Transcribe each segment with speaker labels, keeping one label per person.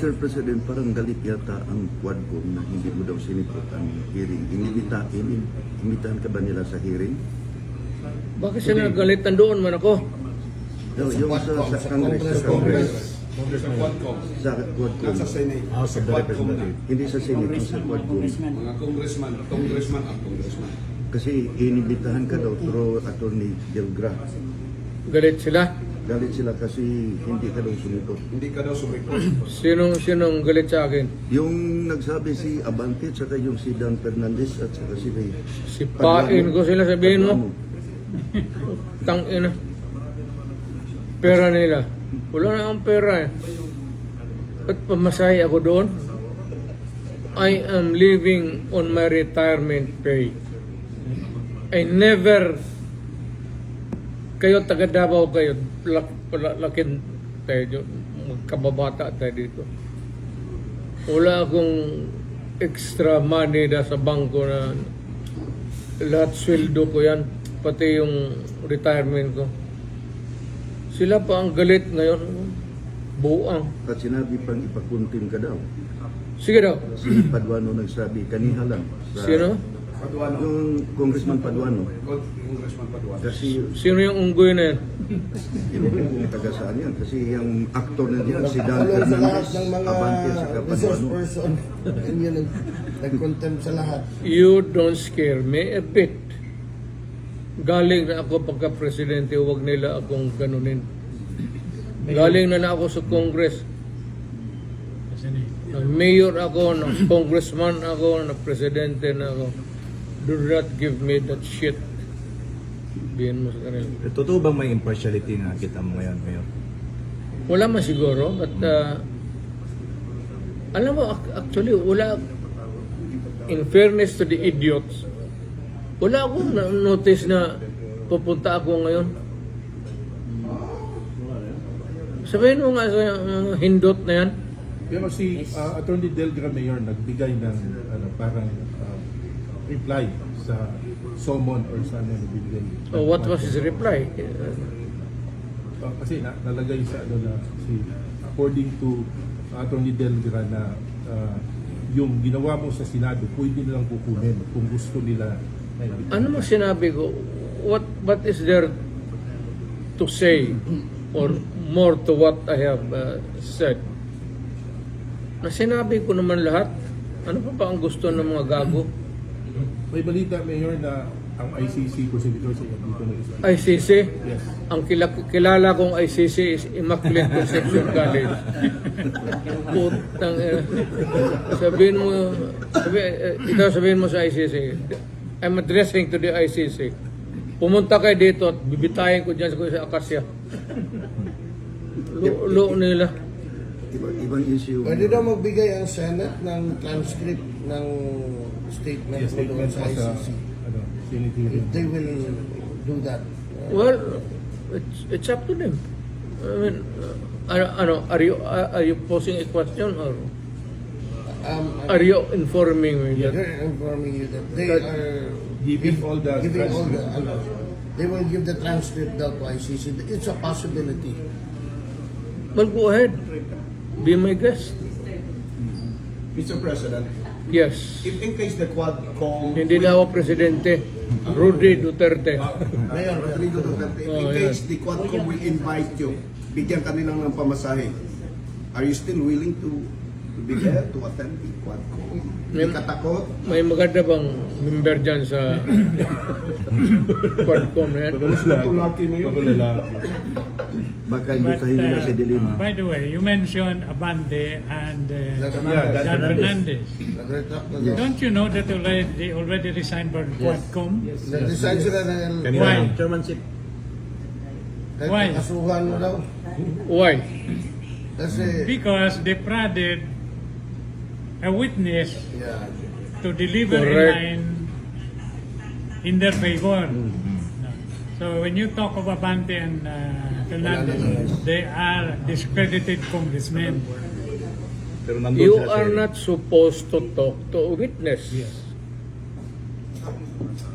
Speaker 1: Sir President, parang galit yata ang Quadcom na hindi mo daw sinipot ang hearing. Inimitahan ka ba nila sa hearing?
Speaker 2: Bakit sila nagalitan doon man ako?
Speaker 1: Yung sa Congress.
Speaker 3: Sa Quadcom.
Speaker 1: Sa Quadcom.
Speaker 3: Nasa Senate.
Speaker 4: House of the Representative.
Speaker 1: Hindi sa Senate, yung sa Quadcom.
Speaker 3: Mga congressman ang congressman.
Speaker 1: Kasi inimitahan ka daw through Attorney Delgra.
Speaker 2: Galit sila.
Speaker 1: Galit sila kasi hindi ka daw sumipot.
Speaker 3: Hindi ka daw sumipot.
Speaker 2: Sinong galit sa akin?
Speaker 1: Yung nagsabi si Abante, saka yung si Dan Fernandez, at saka si Ray.
Speaker 2: Sipain ko sila, sabihin mo. Tangina. Pera nila. Wala na akong pera eh. Ba't pamasahe ako doon? I am living on my retirement pay. I never... Kayo taga Davao kayo, lakin tayo, magkababata tayo dito. Wala akong extra money na sa bangko na lahat sweldo ko yan, pati yung retirement ko. Sila pa ang galit ngayon, buang.
Speaker 1: At sinabi pang ipakuntim ka daw.
Speaker 2: Sige daw.
Speaker 1: Si Paduano nagsabi, kaniha lang.
Speaker 2: Sino?
Speaker 3: Paduano.
Speaker 1: Yung Congressman Paduano.
Speaker 3: Congressman Paduano.
Speaker 1: Kasi
Speaker 2: Sino yung unggoy na yan?
Speaker 1: hindi ko kung taga saan yan. Kasi yung actor na diyan, si Dan
Speaker 5: Nagpakulong sa lahat
Speaker 1: Fernandez,
Speaker 5: ng mga
Speaker 1: Abante, saka
Speaker 5: resource
Speaker 1: Paduano.
Speaker 5: person. Yan yun, nag-contempt sa lahat.
Speaker 2: You don't scare me a bit. Galing na ako pagka-presidente, huwag nila akong ganunin. Galing na ako sa Congress. Nag-mayor ako, nag-congressman ako, nag-presidente na ako. Do not give me that shit. Bihin mo sa kanila.
Speaker 4: Totoo bang may impartiality na kita mo ngayon, Mayor?
Speaker 2: Wala man siguro, but alam mo, actually, wala, in fairness to the idiots, wala akong notice na pupunta ako ngayon. Sabihin mo nga sa hindot na yan.
Speaker 6: Pero si Attorney Delgra Mayor nagbigay ng parang reply sa summon or sa ano nabigay.
Speaker 2: So what was his reply?
Speaker 6: Kasi nalagay sa na according to Attorney Delgra na yung ginawa mo sa Senado pwede nilang kukunin kung gusto nila.
Speaker 2: Ano mo sinabi ko? What is there to say or more to what I have said? Na sinabi ko naman lahat. Ano pa ba ang gusto ng mga gago?
Speaker 6: May balita, Mayor, na ang ICC prosecutor sa dito na isa.
Speaker 2: ICC?
Speaker 6: Yes.
Speaker 2: Ang kilala kong ICC is Immaculate Conception College. Putang sabihin mo sa ICC, I'm addressing to the ICC. Pumunta kayo dito at bibitayin ko dyan sa Akasya. Lo nila.
Speaker 1: Ibang issue.
Speaker 5: Pwede daw magbigay ang Senate ng transcript ng statement
Speaker 6: Yes,
Speaker 5: mo doon
Speaker 6: statement
Speaker 5: sa
Speaker 6: mo sa
Speaker 5: ICC.
Speaker 6: Senate
Speaker 5: If
Speaker 6: hearing.
Speaker 5: they will do that.
Speaker 2: Well, it's up to them. I mean, are you posing a question or are you informing me that
Speaker 5: They're informing you that they
Speaker 2: That-
Speaker 5: are
Speaker 6: Giving all the
Speaker 5: giving all the,
Speaker 6: transcript.
Speaker 5: they will give the transcript daw to ICC. It's a possibility.
Speaker 2: well, go ahead. Be my guest.
Speaker 3: Mr. President,
Speaker 2: Yes.
Speaker 3: if in case the Quadcom...
Speaker 2: Hindi na ako presidente. Rudy Duterte.
Speaker 3: Mayor Rodrigo Duterte, in
Speaker 2: Oh,
Speaker 3: case the Quadcom will invite you, bigyan ka nilang ng pamasahe, are you still willing to be there to attend the Quadcom? Hindi ka takot?
Speaker 2: May maganda bang member dyan sa Quadcom na yan?
Speaker 3: Tulaki mo yun.
Speaker 1: Baka imbitahin nila si Dilima.
Speaker 7: By the way, you mentioned Abante and
Speaker 6: Yeah,
Speaker 7: Dan Fernandez.
Speaker 5: Nag-retract na
Speaker 1: Yes.
Speaker 5: daw.
Speaker 7: Don't you know that they already resigned for Quadcom?
Speaker 5: Nag-decide sila na
Speaker 7: Why?
Speaker 4: Chairmanship.
Speaker 5: kahit
Speaker 7: Why?
Speaker 5: kasuhan mo daw.
Speaker 2: Why?
Speaker 5: Kasi,
Speaker 7: Because they prodded a witness
Speaker 5: yeah.
Speaker 7: to deliver a
Speaker 2: Correct.
Speaker 7: line in their favor. So when you talk of Abante and Fernandez, they are discredited congressmen.
Speaker 4: Pero nandun
Speaker 2: You
Speaker 4: sila,
Speaker 2: are
Speaker 4: sir.
Speaker 2: not supposed to talk to a witness.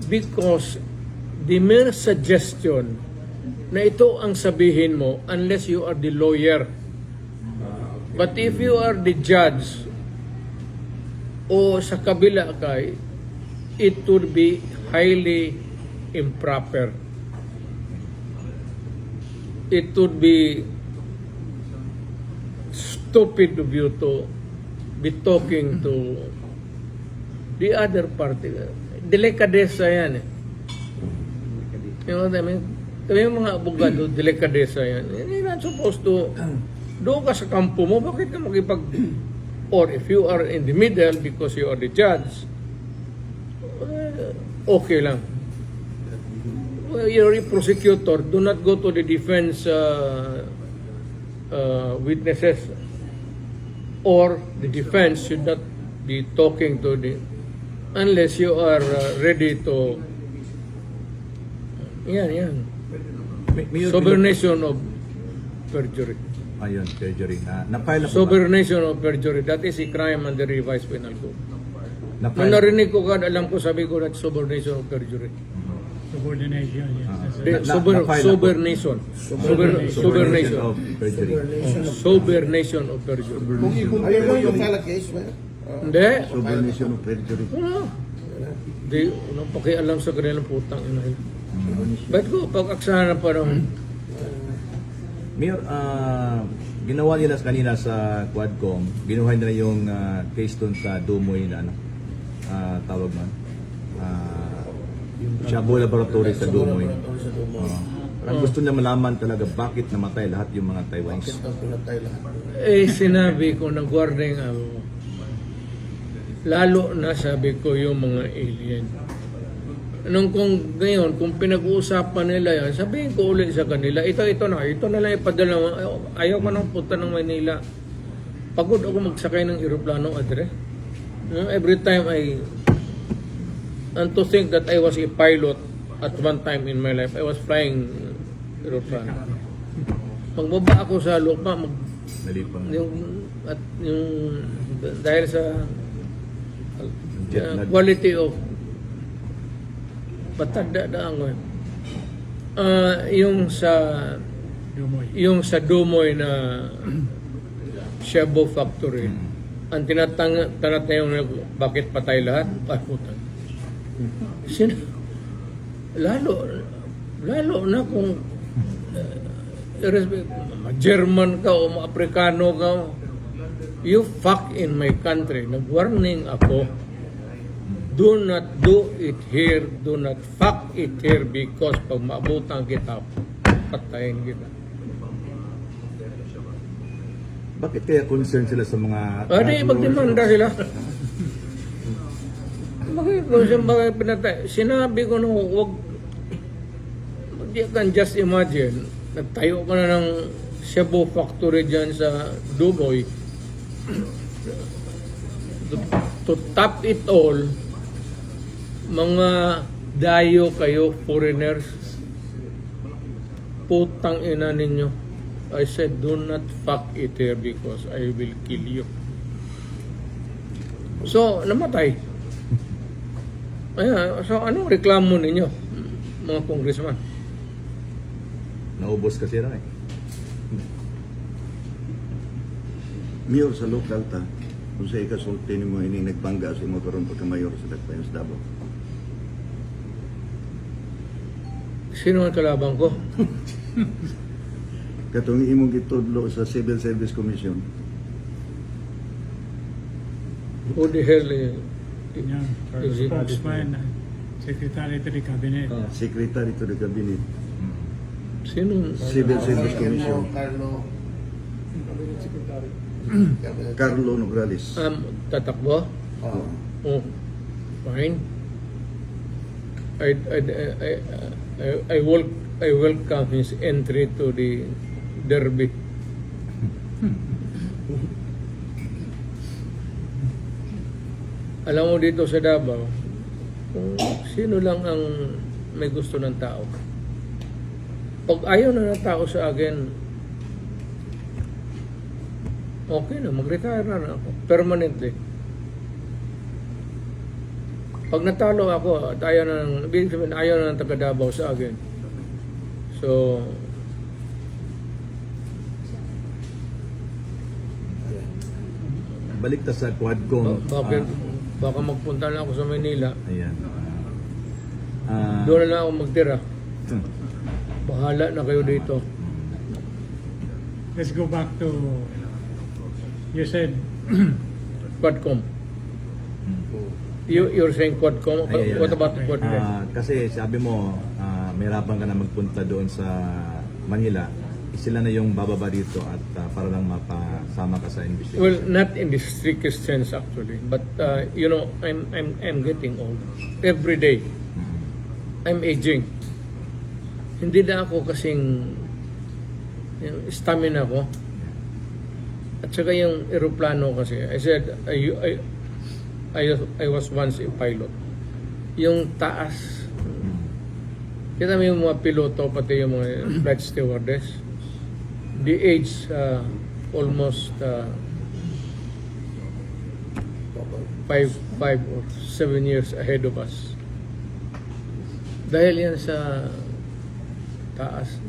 Speaker 2: Because the mere suggestion na ito ang sabihin mo unless you are the lawyer But if you are the judge o sa kabila kay, it would be highly improper. It would be stupid of you to be talking to the other party. Delikadesa yan eh. You know what I mean? Kami yung mga abogado, delikadesa yan. You're not supposed to, doon ka sa kampo mo, bakit ka makipag, or if you are in the middle because you are the judge, okay lang. Well, you're a prosecutor, do not go to the defense witnesses, or the defense should not be talking to the, unless you are ready to, yan.
Speaker 4: Mayor,
Speaker 2: Sobornation of perjury.
Speaker 4: ayun, perjury. Na-file na po ba?
Speaker 2: Sobornation of perjury, that is a crime under revised penal code. Nung
Speaker 4: Na-file,
Speaker 2: narinig ko ka, alam ko, sabi ko, that's sobornation of perjury.
Speaker 7: Subordination, yes. That's
Speaker 2: Di,
Speaker 7: it.
Speaker 2: sober,
Speaker 4: na-file na po.
Speaker 2: sobernation.
Speaker 4: Subordination of perjury.
Speaker 2: Sobernation of perjury.
Speaker 5: Are you going to file a case, Mayor?
Speaker 2: Hindi.
Speaker 1: Subordination of perjury.
Speaker 2: Wala. Di, unang pakialam sa kanilang putang ina. Ba't ko pag-aksahan ng panahon?
Speaker 4: Mayor, ginawa nila kanina sa Quadcom, ginawa nila yung case doon sa Dumoy na ano, tawag man. Shabu Laboratory sa Dumoy. Ang gusto nila malaman talaga bakit namatay lahat yung mga Taiwanese.
Speaker 5: Bakit ang pinatay lahat?
Speaker 2: Eh, sinabi ko ng warning ako. Lalo na sabi ko yung mga alien. Nung kung ngayon, kung pinag-uusapan nila yan, sabihin ko ulit sa kanila, ito na lang ipadala mo. Ayaw ko nang punta ng Manila. Pagod ako magsakay ng eroplano, Adre. Every time and to think that I was a pilot at one time in my life, I was flying eroplano. Magbaba ako sa lupa,
Speaker 4: Nalipang
Speaker 2: yung dahil sa
Speaker 4: jet lag.
Speaker 2: quality of patanda na ako. Yung sa Dumoy na Shabu Factory, ang tinatayong bakit patay lahat? Pakutan. Lalo na kung German ka o Aprikano ka, you fuck in my country. Nag-warning ako, do not do it here, do not fuck it here because pag maabutan kita, patayin kita.
Speaker 4: Bakit kaya concerned sila sa mga...
Speaker 2: Di, magdemanda sila. Bakit pinatay? Sinabi ko nung huwag, you can just imagine, nagtayo ka na ng Shabu Factory dyan sa Dumoy. To top it all, mga dayo kayo, foreigners, putang ina ninyo. I said, do not fuck it here because I will kill you. So, namatay. Ayan, so anong reklamo ninyo, mga congressman?
Speaker 4: Naubos kasi na eh.
Speaker 1: Mayor sa lokal ta, kung sa ikasulti ni mo ini nagbangga sa imo karon pagka-mayor sa Dagpayos Davao.
Speaker 2: Sino ang kalaban ko?
Speaker 1: Katong imong gitudlo sa Civil Service Commission.
Speaker 2: Who the hell
Speaker 7: Yeah,
Speaker 2: is it?
Speaker 7: spokesman, secretary to the cabinet.
Speaker 1: Secretary to the Cabinet.
Speaker 2: Sino?
Speaker 1: Civil Service Commission. Carlo Nograles.
Speaker 2: Tatakbo? Oh, fine. I welcome his entry to the derby. Alam mo dito sa Davao, kung sino lang ang may gusto ng tao. Pag ayaw na ng tao sa akin, okay na, mag-retire na ako. Permanently. Pag natalo ako at ayaw na ng taga Davao sa akin. So,
Speaker 4: balik ta sa Quadcom.
Speaker 2: Bakit? Baka magpunta na ako sa Manila.
Speaker 4: Ayan.
Speaker 2: Doon na lang ako magtira. Bahala na kayo dito.
Speaker 7: Let's go back to, you said,
Speaker 2: Quadcom. You're saying Quadcom?
Speaker 4: Ayan.
Speaker 2: What about Quadcom?
Speaker 4: Kasi sabi mo, mahirapan ka na magpunta doon sa Manila. Sila na yung bababa dito at para lang mapasama ka sa investigation.
Speaker 2: Well, not in the strictest sense actually, but I'm getting old. Every day, I'm aging. Hindi na ako kasing yung stamina ko. At saka yung eroplano kasi, I said, I was once a pilot. Yung taas, kita mo yung mga piloto, pati yung mga flight stewardess, the age almost 5 or 7 years ahead of us. Dahil yan sa taas.